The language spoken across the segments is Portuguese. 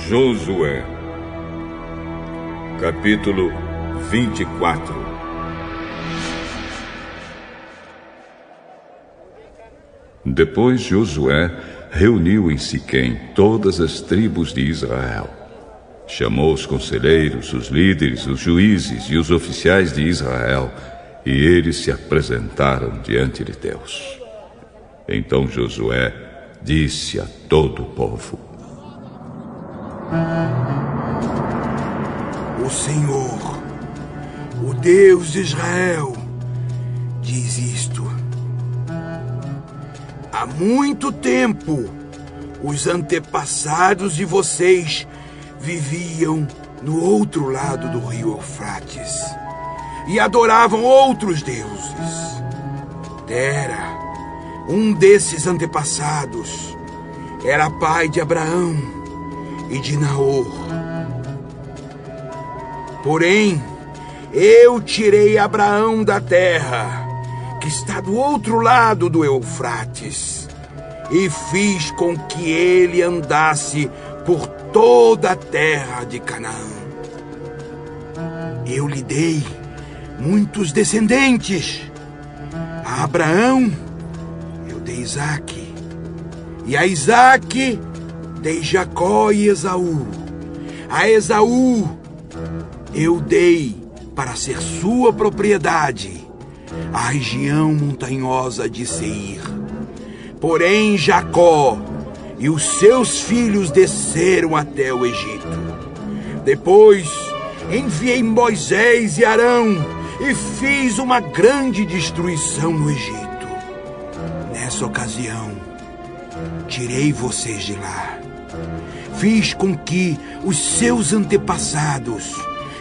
Josué, capítulo 24. Depois Josué reuniu em Siquém todas as tribos de Israel. Chamou os conselheiros, os líderes, os juízes e os oficiais de Israel, e eles se apresentaram diante de Deus. Então Josué disse a todo o povo: O Senhor, o Deus de Israel, diz isto: há muito tempo, os antepassados de vocês viviam no outro lado do rio Eufrates e adoravam outros deuses. Tera, um desses antepassados, era pai de Abraão e de Naor. Porém, eu tirei Abraão da terra, que está do outro lado do Eufrates, e fiz com que ele andasse por toda a terra de Canaã. Eu lhe dei muitos descendentes. A Abraão eu dei Isaque, e a Isaque dei Jacó e Esaú. A Esaú eu dei para ser sua propriedade a região montanhosa de Seir. Porém Jacó e os seus filhos desceram até o Egito. Depois enviei Moisés e Arão e fiz uma grande destruição no Egito. Nessa ocasião, tirei vocês de lá. Fiz com que os seus antepassados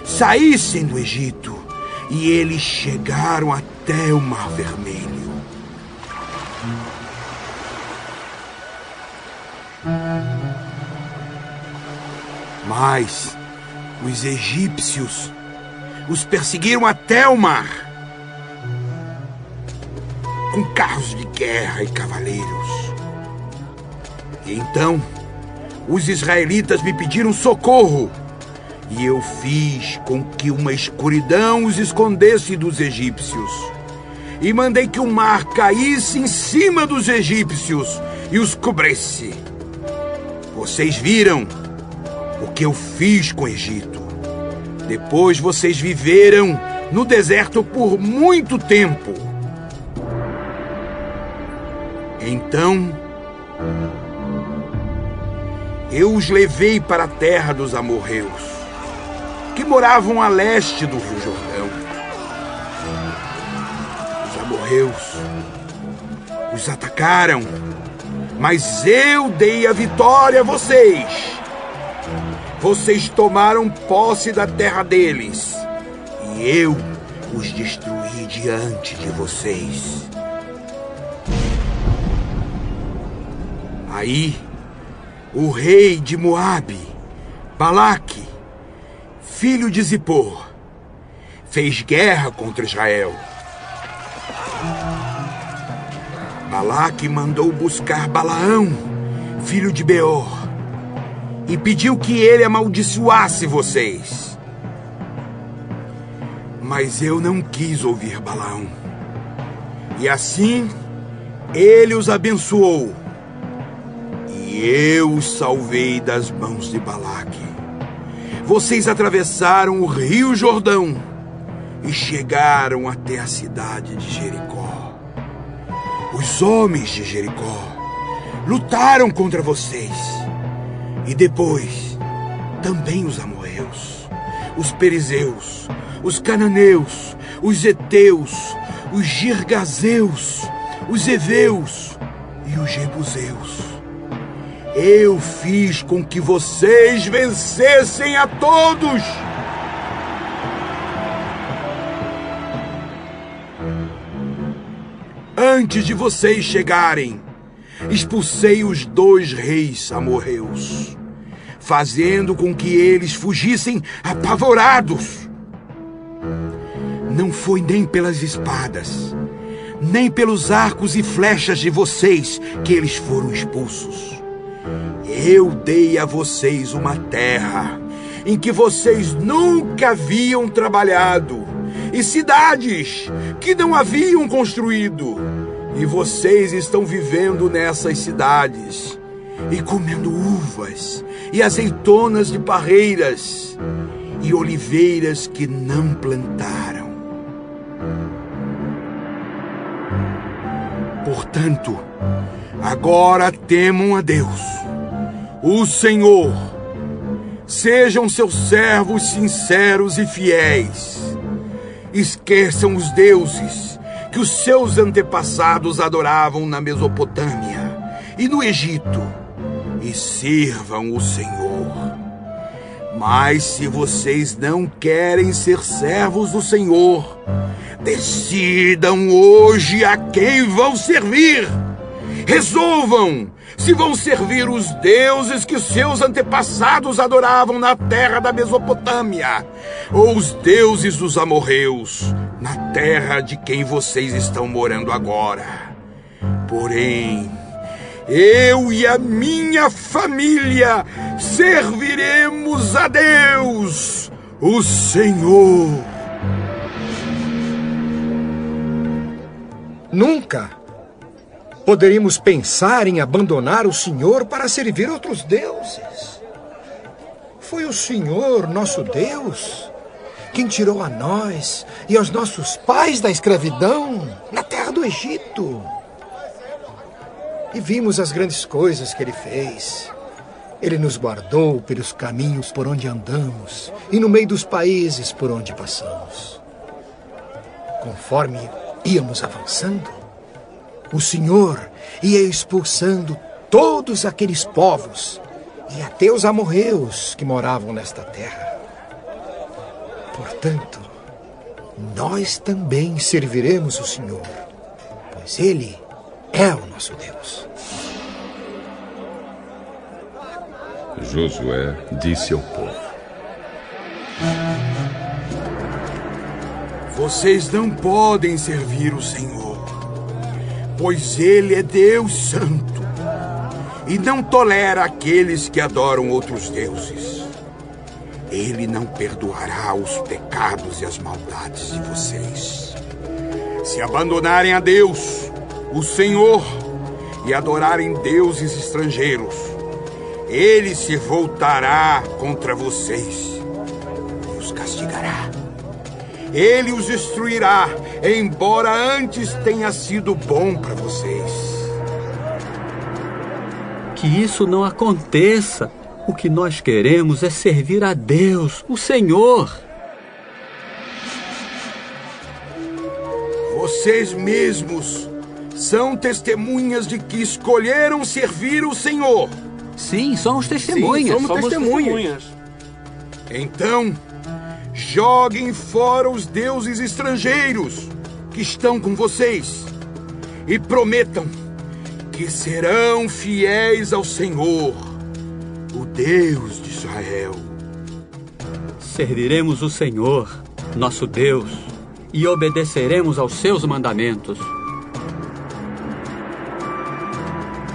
saíssem do Egito, e eles chegaram até o Mar Vermelho. Mas os egípcios os perseguiram até o mar, com carros de guerra e cavaleiros. E então os israelitas me pediram socorro, e eu fiz com que uma escuridão os escondesse dos egípcios, e mandei que o mar caísse em cima dos egípcios e os cobrisse. Vocês viram o que eu fiz com o Egito. Depois vocês viveram no deserto por muito tempo. Então eu os levei para a terra dos amorreus, que moravam a leste do Rio Jordão. Os amorreus os atacaram, mas eu dei a vitória a vocês. Vocês tomaram posse da terra deles, e eu os destruí diante de vocês. Aí, o rei de Moabe, Balaque, filho de Zippor, fez guerra contra Israel. Balaque mandou buscar Balaão, filho de Beor, e pediu que ele amaldiçoasse vocês. Mas eu não quis ouvir Balaão. E assim, ele os abençoou. E eu os salvei das mãos de Balaque. Vocês atravessaram o rio Jordão e chegaram até a cidade de Jericó. Os homens de Jericó lutaram contra vocês. E depois, também os amorreus, os perizeus, os cananeus, os heteus, os girgazeus, os heveus e os jebuseus. Eu fiz com que vocês vencessem a todos. Antes de vocês chegarem, expulsei os 2 reis amorreus, fazendo com que eles fugissem apavorados. Não foi nem pelas espadas, nem pelos arcos e flechas de vocês que eles foram expulsos. Eu dei a vocês uma terra em que vocês nunca haviam trabalhado, e cidades que não haviam construído. E vocês estão vivendo nessas cidades, e comendo uvas, e azeitonas de parreiras, e oliveiras que não plantaram. Portanto, agora temam a Deus, o Senhor. Sejam seus servos sinceros e fiéis. Esqueçam os deuses que os seus antepassados adoravam na Mesopotâmia e no Egito, e sirvam o Senhor. Mas se vocês não querem ser servos do Senhor, decidam hoje a quem vão servir. Resolvam se vão servir os deuses que seus antepassados adoravam na terra da Mesopotâmia, ou os deuses dos amorreus, na terra de quem vocês estão morando agora. Porém, eu e a minha família serviremos a Deus, o Senhor. Nunca poderíamos pensar em abandonar o Senhor para servir outros deuses. Foi o Senhor, nosso Deus, quem tirou a nós e aos nossos pais da escravidão na terra do Egito. E vimos as grandes coisas que Ele fez. Ele nos guardou pelos caminhos por onde andamos e no meio dos países por onde passamos. Conforme íamos avançando, o Senhor ia expulsando todos aqueles povos e até os amorreus que moravam nesta terra. Portanto, nós também serviremos o Senhor, pois Ele é o nosso Deus. Josué disse ao povo: Vocês não podem servir o Senhor, pois Ele é Deus Santo e não tolera aqueles que adoram outros deuses. Ele não perdoará os pecados e as maldades de vocês. Se abandonarem a Deus, o Senhor, e adorarem deuses estrangeiros, Ele se voltará contra vocês e os castigará. Ele os destruirá, embora antes tenha sido bom para vocês. Que isso não aconteça. O que nós queremos é servir a Deus, o Senhor. Vocês mesmos são testemunhas de que escolheram servir o Senhor. Sim, somos testemunhas. Somos testemunhas. Então, joguem fora os deuses estrangeiros que estão com vocês e prometam que serão fiéis ao Senhor, o Deus de Israel. Serviremos o Senhor, nosso Deus, e obedeceremos aos seus mandamentos.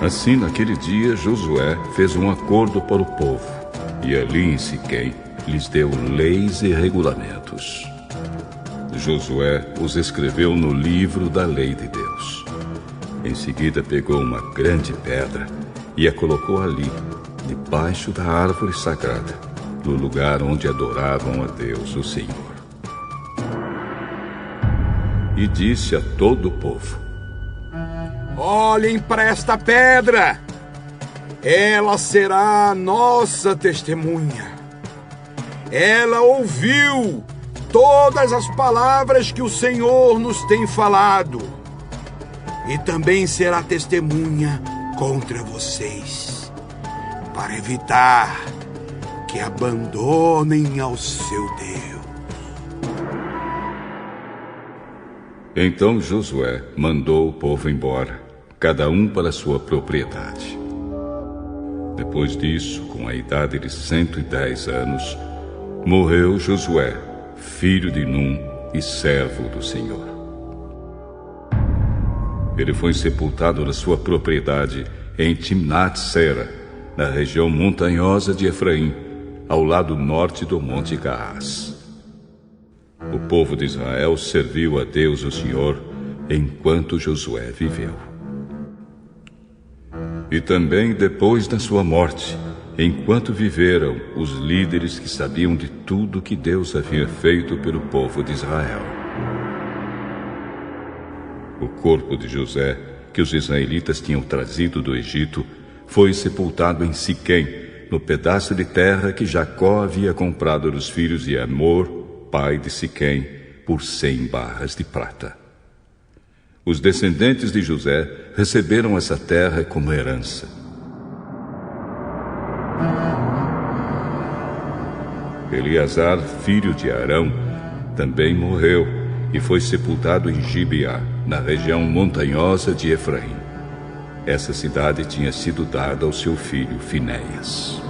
Assim, naquele dia, Josué fez um acordo para o povo, e ali em Siquém lhes deu leis e regulamentos. Josué os escreveu no livro da lei de Deus. Em seguida, pegou uma grande pedra e a colocou ali, debaixo da árvore sagrada, no lugar onde adoravam a Deus, o Senhor. E disse a todo o povo: Olhem para esta pedra. Ela será a nossa testemunha. Ela ouviu todas as palavras que o Senhor nos tem falado. E também será testemunha contra vocês, para evitar que abandonem ao seu Deus. Então Josué mandou o povo embora, cada um para sua propriedade. Depois disso, com a idade de 110 anos, morreu Josué, filho de Num e servo do Senhor. Ele foi sepultado na sua propriedade em Timnat-Sera, na região montanhosa de Efraim, ao lado norte do Monte Gaás. O povo de Israel serviu a Deus, o Senhor, enquanto Josué viveu. E também depois da sua morte, enquanto viveram os líderes que sabiam de tudo que Deus havia feito pelo povo de Israel. O corpo de José, que os israelitas tinham trazido do Egito, foi sepultado em Siquém, no pedaço de terra que Jacó havia comprado dos filhos de Amor, pai de Siquém, por 100 barras de prata. Os descendentes de José receberam essa terra como herança. Eleazar, filho de Arão, também morreu e foi sepultado em Gibeá, na região montanhosa de Efraim. Essa cidade tinha sido dada ao seu filho Finéias.